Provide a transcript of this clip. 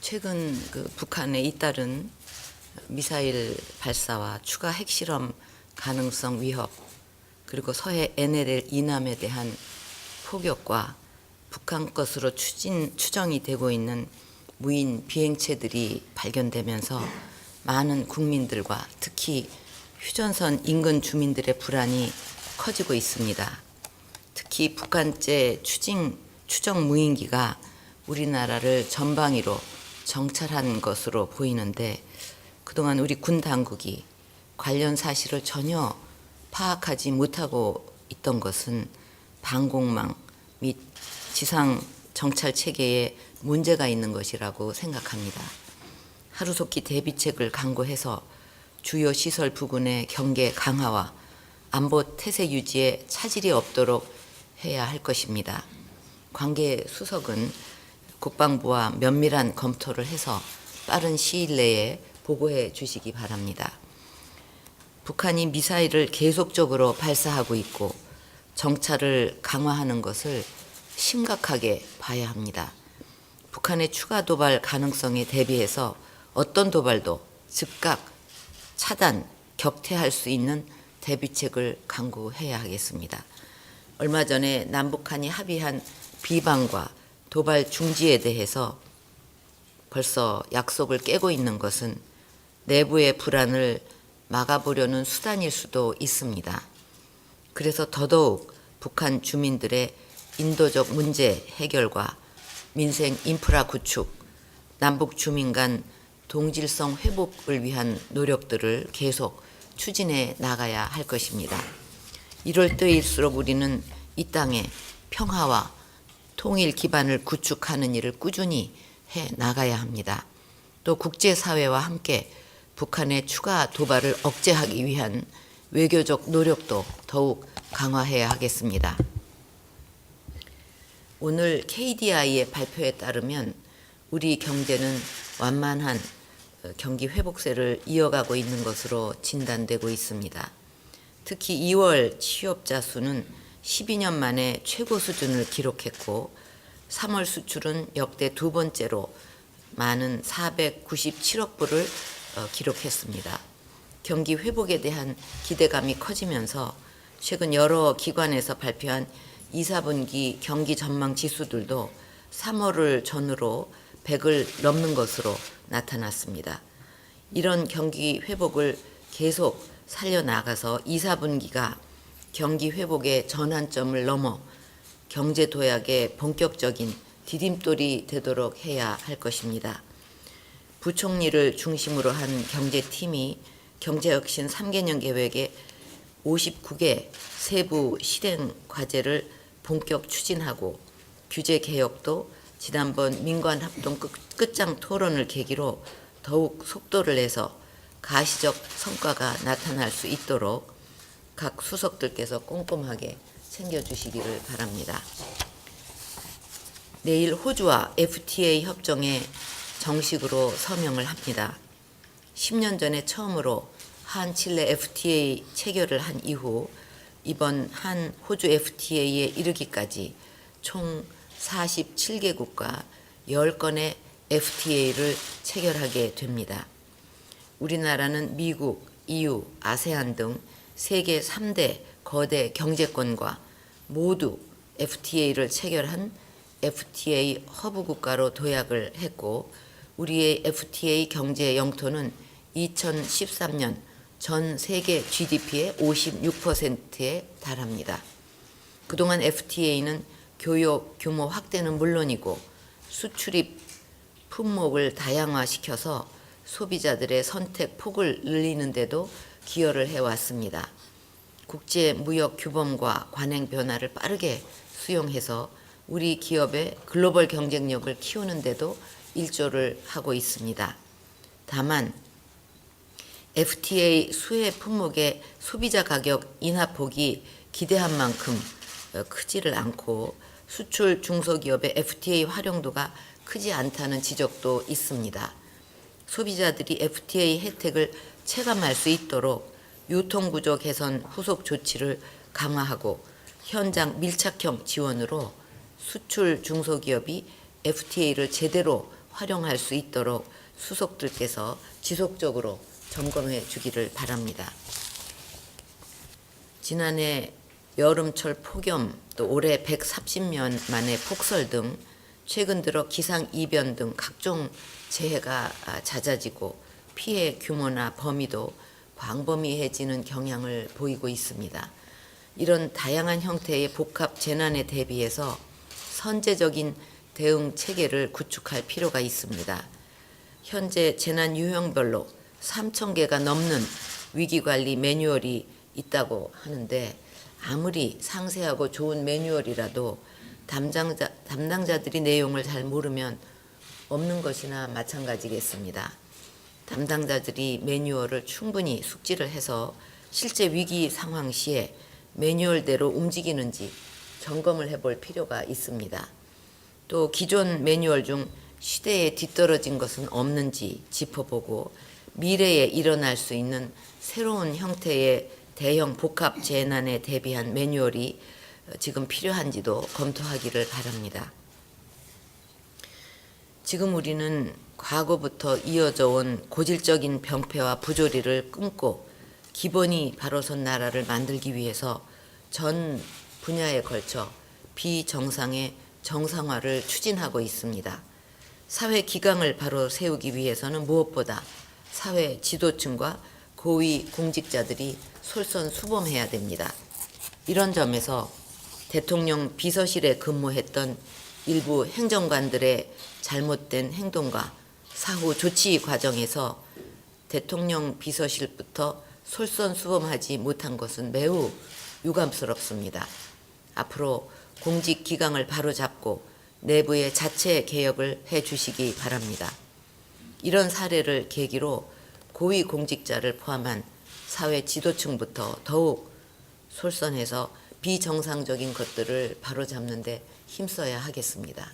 최근 북한에 잇따른 미사일 발사와 추가 핵실험 가능성 위협, 그리고 서해 NLL 이남에 대한 포격과 북한 것으로 추정이 되고 있는 무인 비행체들이 발견되면서 많은 국민들과 특히 휴전선 인근 주민들의 불안이 커지고 있습니다. 특히 북한제 추정 무인기가 우리나라를 전방위로 정찰한 것으로 보이는데, 그동안 우리 군 당국이 관련 사실을 전혀 파악하지 못하고 있던 것은 방공망 및 지상 정찰 체계에 문제가 있는 것이라고 생각합니다. 하루속히 대비책을 강구해서 주요 시설 부근의 경계 강화와 안보 태세 유지에 차질이 없도록 해야 할 것입니다. 관계 수석은 국방부와 면밀한 검토를 해서 빠른 시일 내에 보고해 주시기 바랍니다. 북한이 미사일을 계속적으로 발사하고 있고 정찰을 강화하는 것을 심각하게 봐야 합니다. 북한의 추가 도발 가능성에 대비해서 어떤 도발도 즉각 차단, 격퇴할 수 있는 대비책을 강구해야 하겠습니다. 얼마 전에 남북한이 합의한 비방과 도발 중지에 대해서 벌써 약속을 깨고 있는 것은 내부의 불안을 막아보려는 수단일 수도 있습니다. 그래서 더더욱 북한 주민들의 인도적 문제 해결과 민생 인프라 구축, 남북 주민 간 동질성 회복을 위한 노력들을 계속 추진해 나가야 할 것입니다. 이럴 때일수록 우리는 이 땅에 평화와 통일 기반을 구축하는 일을 꾸준히 해 나가야 합니다. 또 국제사회와 함께 북한의 추가 도발을 억제하기 위한 외교적 노력도 더욱 강화해야 하겠습니다. 오늘 KDI의 발표에 따르면 우리 경제는 완만한 경기 회복세를 이어가고 있는 것으로 진단되고 있습니다. 특히 2월 취업자 수는 12년 만에 최고 수준을 기록했고 3월 수출은 역대 두 번째로 많은 497억 불을 기록했습니다. 경기 회복에 대한 기대감이 커지면서 최근 여러 기관에서 발표한 2, 4분기 경기 전망 지수들도 3월을 전후로 100을 넘는 것으로 나타났습니다. 이런 경기 회복을 계속 살려나가서 2, 4분기가 경기 회복의 전환점을 넘어 경제 도약의 본격적인 디딤돌이 되도록 해야 할 것입니다. 부총리를 중심으로 한 경제팀이 경제혁신 3개년 계획의 59개 세부 실행 과제를 본격 추진하고 규제 개혁도 지난번 민관합동 끝장 토론을 계기로 더욱 속도를 내서 가시적 성과가 나타날 수 있도록 각 수석들께서 꼼꼼하게 챙겨주시기를 바랍니다. 내일 호주와 FTA 협정에 정식으로 서명을 합니다. 10년 전에 처음으로 한칠레 FTA 체결을 한 이후 이번 한 호주 FTA에 이르기까지 총 47개국과 10건의 FTA를 체결하게 됩니다. 우리나라는 미국, EU, 아세안 등 세계 3대 거대 경제권과 모두 FTA를 체결한 FTA 허브 국가로 도약을 했고, 우리의 FTA 경제 영토는 2013년 전 세계 GDP의 56%에 달합니다. 그동안 FTA는 교역 규모 확대는 물론이고 수출입 품목을 다양화시켜서 소비자들의 선택 폭을 늘리는 데도 기여를 해왔습니다. 국제무역 규범과 관행 변화를 빠르게 수용해서 우리 기업의 글로벌 경쟁력을 키우는 데도 일조를 하고 있습니다. 다만 FTA 수혜 품목의 소비자 가격 인하폭이 기대한 만큼 크지를 않고 수출 중소기업의 FTA 활용도가 크지 않다는 지적도 있습니다. 소비자들이 FTA 혜택을 체감할 수 있도록 유통구조 개선 후속 조치를 강화하고 현장 밀착형 지원으로 수출 중소기업이 FTA를 제대로 활용할 수 있도록 수석들께서 지속적으로 점검해 주기를 바랍니다. 지난해 여름철 폭염, 또 올해 130년 만에 폭설 등 최근 들어 기상이변 등 각종 재해가 잦아지고 피해 규모나 범위도 광범위해지는 경향을 보이고 있습니다. 이런 다양한 형태의 복합 재난에 대비해서 선제적인 대응 체계를 구축할 필요가 있습니다. 현재 재난 유형별로 3,000개가 넘는 위기관리 매뉴얼이 있다고 하는데, 아무리 상세하고 좋은 매뉴얼이라도 담당자들이 내용을 잘 모르면 없는 것이나 마찬가지겠습니다. 담당자들이 매뉴얼을 충분히 숙지를 해서 실제 위기 상황 시에 매뉴얼대로 움직이는지 점검을 해볼 필요가 있습니다. 또 기존 매뉴얼 중 시대에 뒤떨어진 것은 없는지 짚어보고 미래에 일어날 수 있는 새로운 형태의 대형 복합 재난에 대비한 매뉴얼이 지금 필요한지도 검토하기를 바랍니다. 지금 우리는 과거부터 이어져 온 고질적인 병폐와 부조리를 끊고 기본이 바로 선 나라를 만들기 위해서 전 분야에 걸쳐 비정상의 정상화를 추진하고 있습니다. 사회 기강을 바로 세우기 위해서는 무엇보다 사회 지도층과 고위 공직자들이 솔선수범해야 됩니다. 이런 점에서 대통령 비서실에 근무했던 일부 행정관들의 잘못된 행동과 사후 조치 과정에서 대통령 비서실부터 솔선수범하지 못한 것은 매우 유감스럽습니다. 앞으로 공직 기강을 바로잡고 내부의 자체 개혁을 해 주시기 바랍니다. 이런 사례를 계기로 고위 공직자를 포함한 사회 지도층부터 더욱 솔선해서 비정상적인 것들을 바로잡는 데 힘써야 하겠습니다.